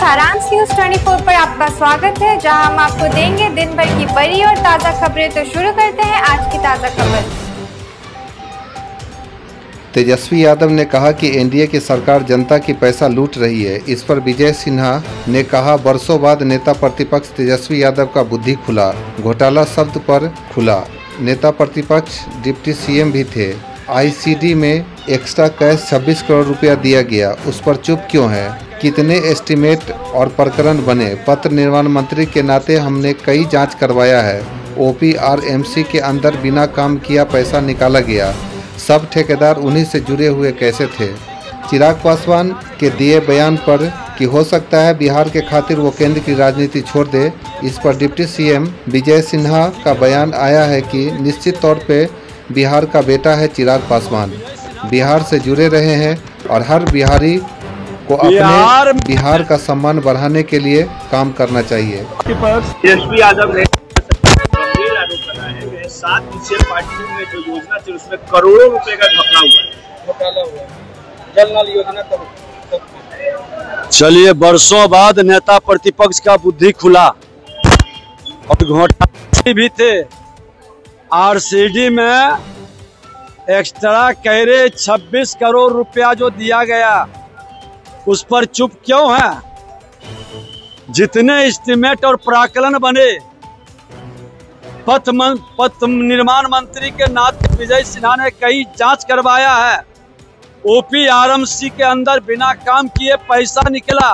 सारांश न्यूज 24 पर आपका स्वागत है, जहां हम आपको देंगे दिन भर की बड़ी और ताज़ा खबरें। तो शुरू करते हैं आज की ताज़ा खबर। तेजस्वी यादव ने कहा कि एनडीए की सरकार जनता की पैसा लूट रही है। इस पर विजय सिन्हा ने कहा, बरसों बाद नेता प्रतिपक्ष तेजस्वी यादव का बुद्धि खुला, घोटाला शब्द पर खुला। नेता प्रतिपक्ष डिप्टी सीएम भी थे। आईसीडी में एक्स्ट्रा कैश 26 करोड़ रुपया दिया गया, उस पर चुप क्यों है? कितने एस्टीमेट और प्रकरण बने? पत्र निर्माण मंत्री के नाते हमने कई जांच करवाया है। ओपीआरएमसी के अंदर बिना काम किया पैसा निकाला गया। सब ठेकेदार उन्हीं से जुड़े हुए कैसे थे? चिराग पासवान के दिए बयान पर कि हो सकता है बिहार के खातिर वो केंद्र की राजनीति छोड़ दे, इस पर डिप्टी सीएम विजय सिन्हा का बयान आया है कि निश्चित तौर पे बिहार का बेटा है चिराग पासवान, बिहार से जुड़े रहे हैं और हर बिहारी को अपने बिहार का सम्मान बढ़ाने के लिए काम करना चाहिए। तेजस्वी यादव ने गंभीर आरोप लगाया है कि 7 निश्चय पार्टी में जो योजना थी उसमें करोड़ों रुपए का घोटाला हुआ है। जल नल योजना तब चलिए, बरसों बाद नेता प्रतिपक्ष का बुद्धि खुला और घोटाले भी थे। आरसीडी में एक्स्ट्रा कैरे 26 करोड़ रुपया जो दिया गया, उस पर चुप क्यों है? जितने एस्टीमेट और प्राकलन बने, पथ निर्माण मंत्री के नाते विजय सिन्हा ने कई जांच करवाया है। ओपीआरएमसी के अंदर बिना काम किए पैसा निकला।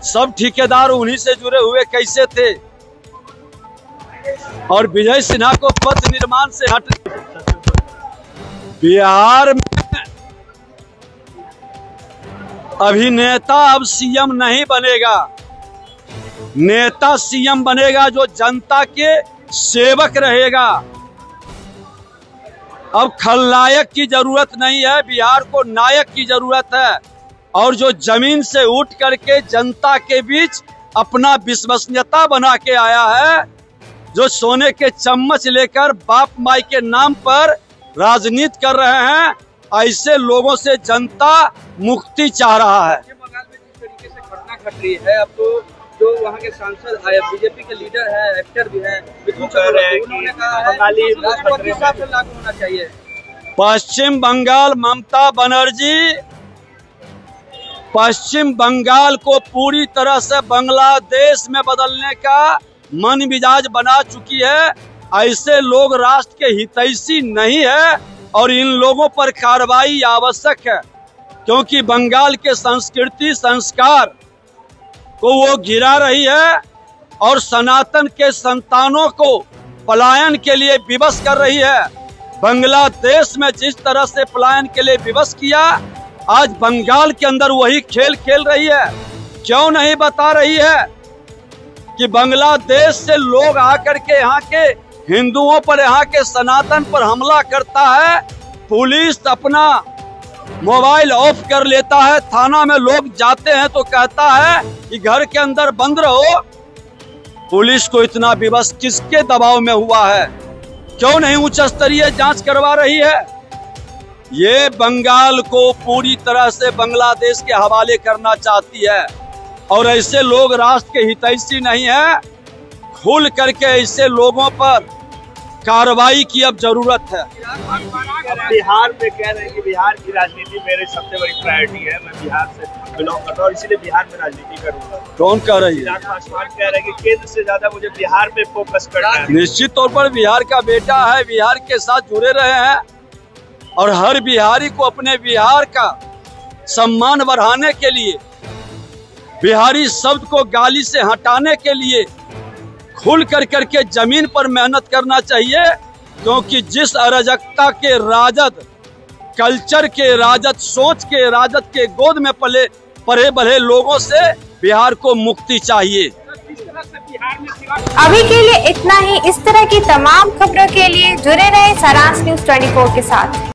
सब ठेकेदार उन्हीं से जुड़े हुए कैसे थे? और विजय सिन्हा को पथ निर्माण से हट। बिहार में अभिनेता अब सीएम नहीं बनेगा, नेता सीएम बनेगा जो जनता के सेवक रहेगा। अब खलनायक की जरूरत नहीं है, बिहार को नायक की जरूरत है। और जो जमीन से उठ करके जनता के बीच अपना विश्वसनीयता बना के आया है, जो सोने के चम्मच लेकर बाप माई के नाम पर राजनीति कर रहे हैं, ऐसे लोगों से जनता मुक्ति चाह रहा है। बंगाल में जिस तरीके से घटना घट रही है, अब तो जो वहाँ के सांसद है, बीजेपी के लीडर है, एक्टर भी है, उन्होंने कहा है राष्ट्रपति शासन लागू होना चाहिए। पश्चिम बंगाल ममता बनर्जी पश्चिम बंगाल को पूरी तरह से बांग्लादेश में बदलने का मन मिजाज बना चुकी है। ऐसे लोग राष्ट्र के हितैषी नहीं है और इन लोगों पर कार्रवाई आवश्यक है, क्योंकि बंगाल के संस्कृति संस्कार को वो गिरा रही है और सनातन के संतानों को पलायन के लिए विवश कर रही है। बांग्लादेश में जिस तरह से पलायन के लिए विवश किया, आज बंगाल के अंदर वही खेल खेल रही है। क्यों नहीं बता रही है कि बांग्लादेश से लोग आकर के यहाँ के हिंदुओं पर, यहाँ के सनातन पर हमला करता है, पुलिस अपना मोबाइल ऑफ कर लेता है, थाना में लोग जाते हैं तो कहता है कि घर के अंदर बंद रहो। पुलिस को इतना विवश किसके दबाव में हुआ है? क्यों नहीं उच्च स्तरीय जांच करवा रही है? ये बंगाल को पूरी तरह से बांग्लादेश के हवाले करना चाहती है और ऐसे लोग राष्ट्र के हितैषी नहीं है। खुल करके ऐसे लोगों पर कार्रवाई की अब जरूरत है। बिहार में कह रहे हैं कि बिहार की राजनीति मेरी सबसे बड़ी प्रायोरिटी है, मैं बिहार से बिलोंग करता हूँ, इसीलिए बिहार में राजनीति करूंगा। कौन कह रही है? चिराग पासवान कह रहे हैं कि केंद्र से ज्यादा मुझे बिहार में फोकस करना है। निश्चित तौर पर बिहार का बेटा है, बिहार के साथ जुड़े रहे हैं और हर बिहारी को अपने बिहार का सम्मान बढ़ाने के लिए, बिहारी शब्द को गाली से हटाने के लिए खुल कर करके जमीन पर मेहनत करना चाहिए, क्योंकि जिस अराजकता के राजद, कल्चर के राजद, सोच के राजद के गोद में पले बढ़े लोगों से बिहार को मुक्ति चाहिए। अभी के लिए इतना ही। इस तरह की तमाम खबरों के लिए जुड़े रहे सारांश न्यूज 24 के साथ।